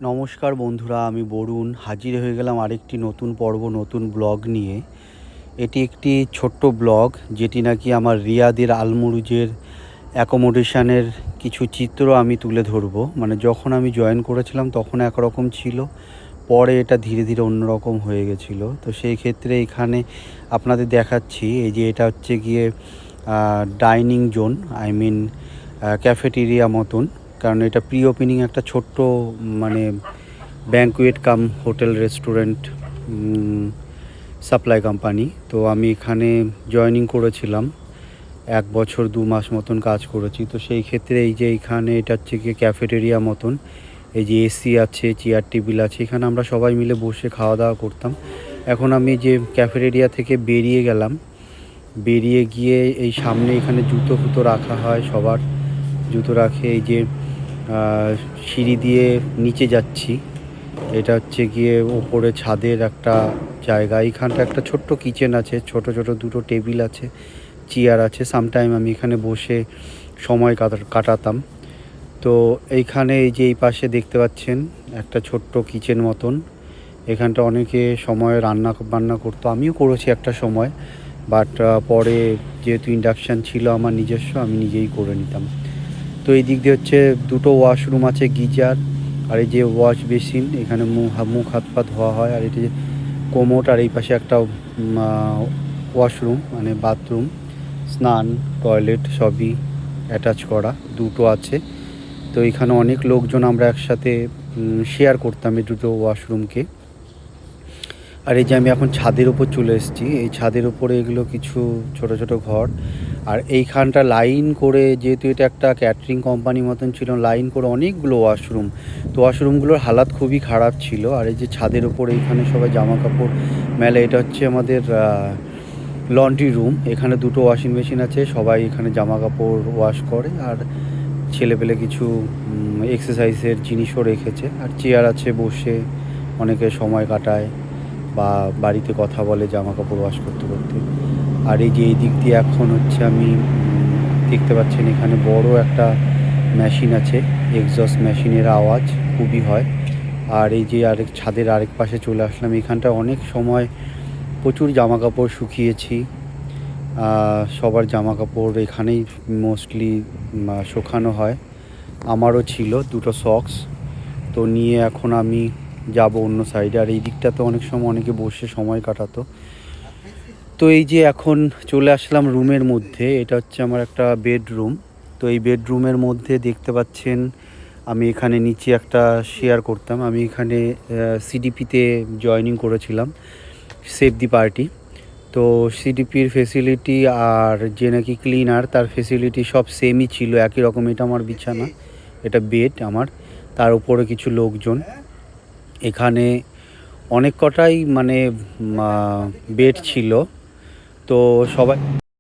নমস্কার বন্ধুরা, আমি বরুণ হাজির হয়ে গেলাম আরেকটি নতুন পর্ব, নতুন ব্লগ নিয়ে। এটি একটি ছোট্ট ব্লগ, যেটি নাকি আমার রিয়াদের আলমুরুজের অ্যাকোমোডেশনের কিছু চিত্র আমি তুলে ধরবো। মানে যখন আমি জয়েন করেছিলাম তখন একরকম ছিল, পরে এটা ধীরে ধীরে অন্যরকম হয়ে গেছিলো। তো সেই ক্ষেত্রে এখানে আপনাদের দেখাচ্ছি, এই যে এটা হচ্ছে গিয়ে dining zone, I mean cafeteria মতন। কারণ এটা প্রি ওপেনিং একটা ছোট্ট মানে banquet cum hotel restaurant supply company. তো আমি এখানে জয়েনিং করেছিলাম, 1 বছর 2 মাস মতন কাজ করেছি। তো সেই ক্ষেত্রে এই যে এইখানে এটা হচ্ছে গিয়ে ক্যাফেটেরিয়া মতন, এই যে এসি আছে, চেয়ার টেবিল আছে, এখানে আমরা সবাই মিলে বসে খাওয়া দাওয়া করতাম। এখন আমি যে ক্যাফেটেরিয়া থেকে বেরিয়ে গেলাম, বেরিয়ে গিয়ে এই সামনে এখানে জুতো ফুতো রাখা হয়, সবার জুতো রাখে। এই যে সিঁড়ি দিয়ে নিচে যাচ্ছি, এটা হচ্ছে গিয়ে ওপরে ছাদের একটা জায়গা। এইখানটা একটা ছোট্ট কিচেন আছে, ছোট ছোট 2টো টেবিল আছে, চেয়ার আছে। সামটাইম আমি এখানে বসে সময় কাটাতাম। তো এইখানে এই যে এই পাশে দেখতে পাচ্ছেন একটা ছোট্ট কিচেন মতন, এখানটা অনেকে সময় রান্না বান্না করতো, আমিও করেছি একটা সময়। বাট পরে যেহেতু ইন্ডাকশান ছিল আমার নিজস্ব, আমি নিজেই করে নিতাম। তো এই দিক দিয়ে হচ্ছে 2টো ওয়াশরুম আছে, গিজার, আর এই যে ওয়াশ বেসিন, এখানে মুখ হাত পা ধোয়া হয়। আর এটি কোমোট, আর এই পাশে একটা ওয়াশরুম মানে বাথরুম, স্নান, টয়লেট সবই অ্যাটাচ করা 2টো আছে। তো এখানে অনেক লোকজন আমরা একসাথে শেয়ার করতাম এই 2টো ওয়াশরুমকে। আর এই যে আমি এখন ছাদের উপর চলে এসেছি, এই ছাদের উপরে এগুলো কিছু ছোট ছোট ঘর। আর এইখানটা লাইন করে, যেহেতু এটা একটা ক্যাটারিং কোম্পানি মতন ছিল, লাইন করে অনেকগুলো ওয়াশরুম। তো ওয়াশরুমগুলোর হালাত খুবই খারাপ ছিল। আর এই যে ছাদের উপর এইখানে সবাই জামা কাপড় মেলে, এটা হচ্ছে আমাদের লন্ড্রি রুম। এখানে 2টো ওয়াশিং মেশিন আছে, সবাই এখানে জামা কাপড় ওয়াশ করে। আর ছেলেপেলে কিছু এক্সারসাইজের জিনিসও রেখেছে। আর চেয়ার আছে, বসে অনেকে সময় কাটায় বা বাড়িতে কথা বলে জামা কাপড় ওয়াশ করতে করতে। আর এই যে এই দিক দিয়ে এখন হচ্ছে আমি দেখতে পাচ্ছেন এখানে বড় একটা মেশিন আছে, এক্সস্ট মেশিনের আওয়াজ খুবই হয়। আর এই যে ছাদের আরেক পাশে চলে আসলাম, এখানটা অনেক সময় প্রচুর জামা কাপড় শুকিয়েছি। সবার জামা কাপড় এখানেই মোস্টলি শুকানো হয়। আমারও ছিল 2টো সক্স, তো নিয়ে এখন আমি যাব অন্য সাইডে। আর এই দিকটাতে অনেক সময় অনেকে বসে সময় কাটাতো। তো এই যে এখন চলে আসলাম রুমের মধ্যে, এটা হচ্ছে আমার একটা বেডরুম। তো এই বেডরুমের মধ্যে দেখতে পাচ্ছেন আমি এখানে নিচে একটা শেয়ার করতাম। আমি এখানে সিডিপিতে জয়েনিং করেছিলাম, সেভ দি পার্টি। তো সিডিপির ফেসিলিটি আর যে নাকি ক্লিনার, তার ফেসিলিটি সব সেমই ছিল, একই রকম। এটা আমার বিছানা, এটা বেড আমার, তার উপরে কিছু লোকজন। এখানে অনেক কটাই মানে বেড ছিল, তো সবাই